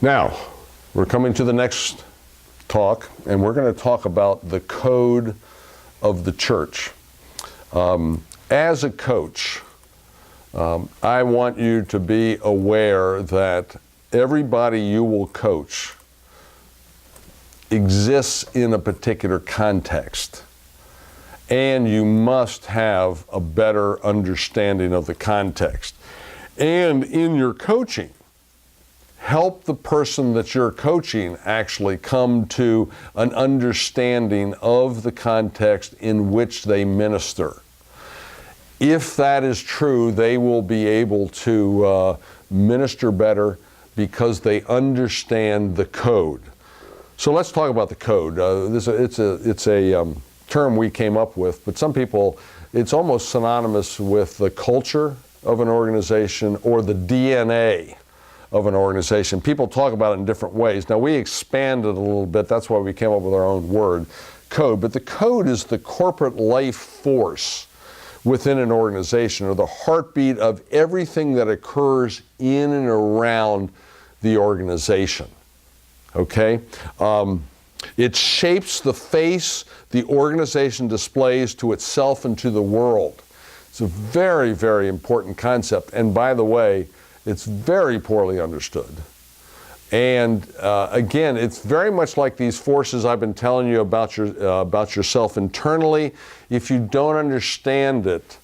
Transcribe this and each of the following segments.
Now, we're coming to the next talk, and we're going to talk about the code of the church. As a coach, I want you to be aware that everybody you will coach exists in a particular context, and you must have a better understanding of the context. And in your coaching, help the person that you're coaching actually come to an understanding of the context in which they minister. If that is true, they will be able to minister better because they understand the code. So let's talk about the code. It's a term we came up with, but some people, it's almost synonymous with the culture of an organization or the DNA of an organization. People talk about it in different ways. Now, we expanded a little bit. That's why we came up with our own word, code. But the code is the corporate life force within an organization, or the heartbeat of everything that occurs in and around the organization. Okay? It shapes the face the organization displays to itself and to the world. It's a very, very important concept. And by the way, it's very poorly understood. And again, it's very much like these forces I've been telling you about yourself internally. If you don't understand it,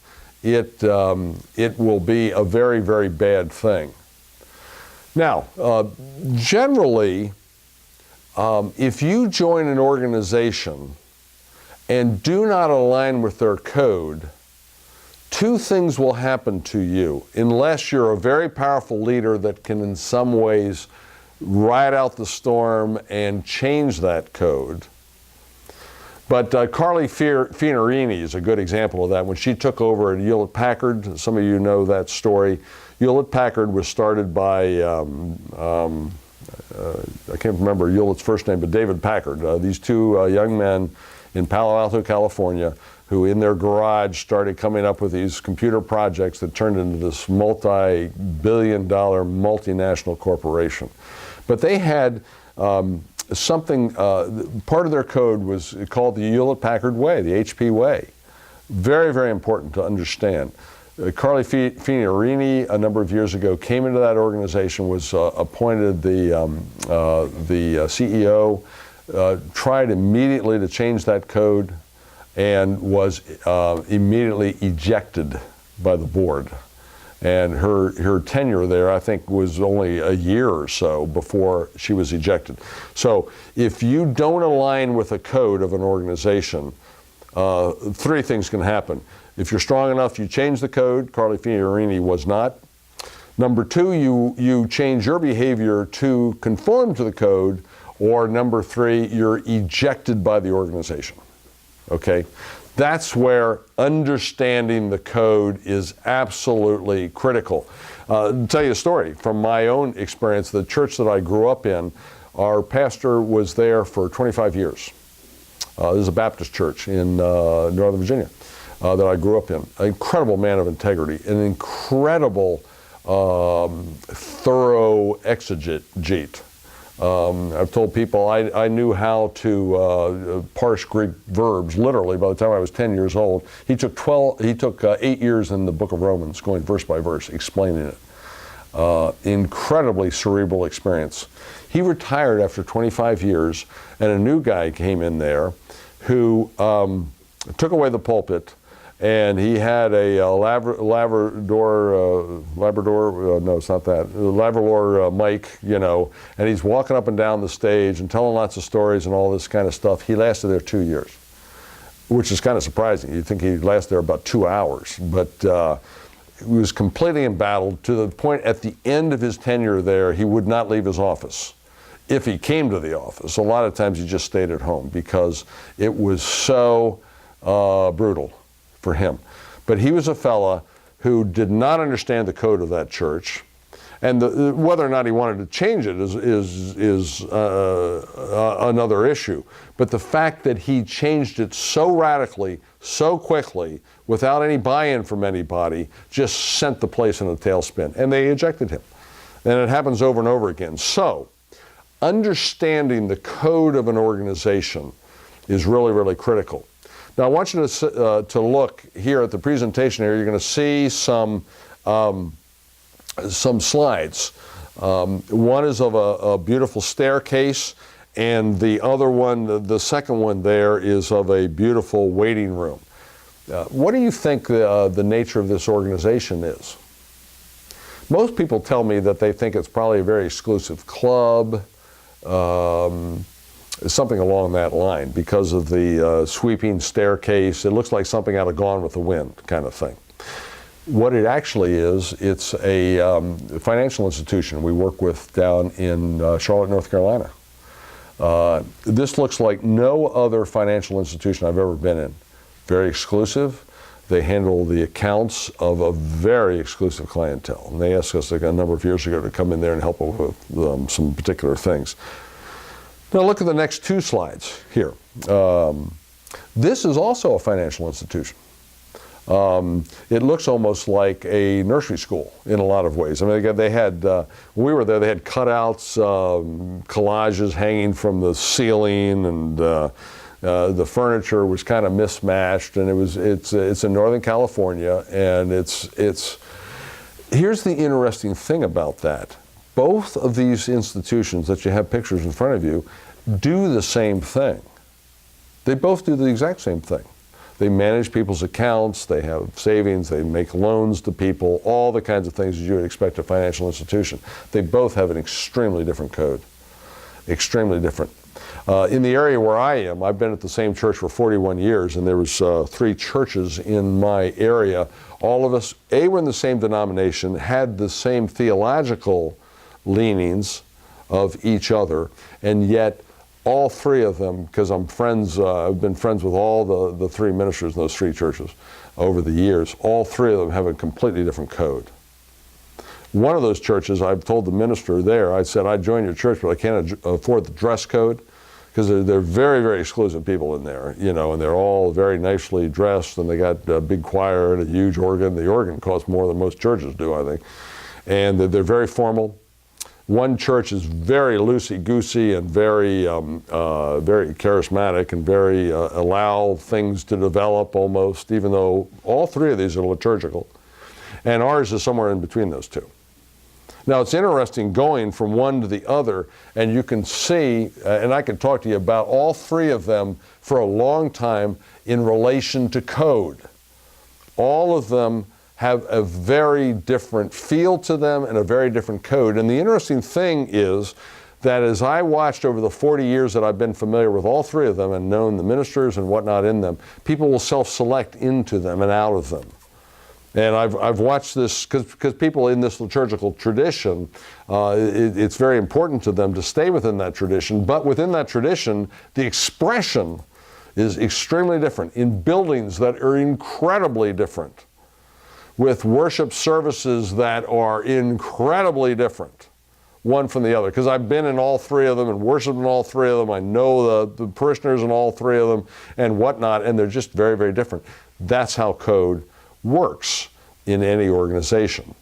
it will be a very, very bad thing. Now, generally, if you join an organization and do not align with their code, two things will happen to you unless you're a very powerful leader that can in some ways ride out the storm and change that code. But Carly Finerini is a good example of that. When she took over at Hewlett-Packard, some of you know that story. Hewlett-Packard was started by, I can't remember Hewlett's first name, but David Packard. These two young men in Palo Alto, California, who in their garage started coming up with these computer projects that turned into this multi-billion-dollar multinational corporation. But they had something, part of their code was called the Hewlett-Packard Way, the HP Way. Very, very important to understand. Carly Finerini, a number of years ago, came into that organization, was appointed the CEO, tried immediately to change that code, and was immediately ejected by the board. And her tenure there, I think, was only a year or so before she was ejected. So if you don't align with the code of an organization, three things can happen. If you're strong enough, you change the code. Carly Finerini was not. Number two, you change your behavior to conform to the code. Or number three, you're ejected by the organization. Okay? That's where understanding the code is absolutely critical. I'll tell you a story from my own experience. The church that I grew up in, our pastor was there for 25 years. This is a Baptist church in Northern Virginia that I grew up in. An incredible man of integrity, an incredible thorough exegete. I've told people I knew how to parse Greek verbs literally by the time I was 10 years old. He took 8 years in the book of Romans, going verse by verse, explaining it. Incredibly cerebral experience. He retired after 25 years, and a new guy came in there who took away the pulpit, and he had a Labrador mic, you know, and he's walking up and down the stage and telling lots of stories and all this kind of stuff. He lasted there 2 years, which is kind of surprising. You'd think he'd last there about 2 hours, but he was completely embattled to the point at the end of his tenure there, he would not leave his office. If he came to the office, a lot of times he just stayed at home because it was so brutal for him. But he was a fella who did not understand the code of that church, and whether or not he wanted to change it is another issue. But the fact that he changed it so radically, so quickly, without any buy-in from anybody, just sent the place in a tailspin, and they ejected him. And it happens over and over again. So understanding the code of an organization is really, really critical. Now, I want you to look here at the presentation here. You're going to see some slides. One is of a beautiful staircase, and the other one, the second one there, is of a beautiful waiting room. What do you think the nature of this organization is? Most people tell me that they think it's probably a very exclusive club, something along that line, because of the sweeping staircase. It looks like something out of Gone with the Wind kind of thing. What it actually is, it's a financial institution we work with down in Charlotte, North Carolina. This looks like no other financial institution I've ever been in. Very exclusive. They handle the accounts of a very exclusive clientele. And they asked us a number of years ago to come in there and help them with some particular things. Now look at the next two slides here. This is also a financial institution. It looks almost like a nursery school in a lot of ways. I mean, they had, when we were there, they had cutouts, collages hanging from the ceiling, and the furniture was kind of mismatched, and it's in Northern California, and here's the interesting thing about that. Both of these institutions that you have pictures in front of you do the same thing. They both do the exact same thing. They manage people's accounts, they have savings, they make loans to people, all the kinds of things that you would expect a financial institution. They both have an extremely different code, extremely different. In the area where I am, I've been at the same church for 41 years, and there was 3 churches in my area. All of us, were in the same denomination, had the same theological leanings of each other, and yet all 3 of them, because I'm friends, I've been friends with all the 3 ministers in those 3 churches over the years, all 3 of them have a completely different code. One of those churches, I've told the minister there, I said, I'd join your church, but I can't afford the dress code, because they're very, very exclusive people in there, you know, and they're all very nicely dressed, and they got a big choir and a huge organ. The organ costs more than most churches do, I think. And they're very formal. One church is very loosey-goosey and very charismatic and very allow things to develop almost, even though all 3 of these are liturgical. And ours is somewhere in between those 2. Now, it's interesting going from one to the other, and you can see, and I can talk to you about all 3 of them for a long time in relation to code. All of them have a very different feel to them and a very different code. And the interesting thing is that as I watched over the 40 years that I've been familiar with all 3 of them and known the ministers and whatnot in them, people will self-select into them and out of them. And I've watched this, because people in this liturgical tradition, it's very important to them to stay within that tradition, but within that tradition, the expression is extremely different in buildings that are incredibly different, with worship services that are incredibly different, one from the other. Because I've been in all 3 of them and worshiped in all 3 of them. I know the parishioners in all 3 of them and whatnot, and they're just very, very different. That's how code works in any organization.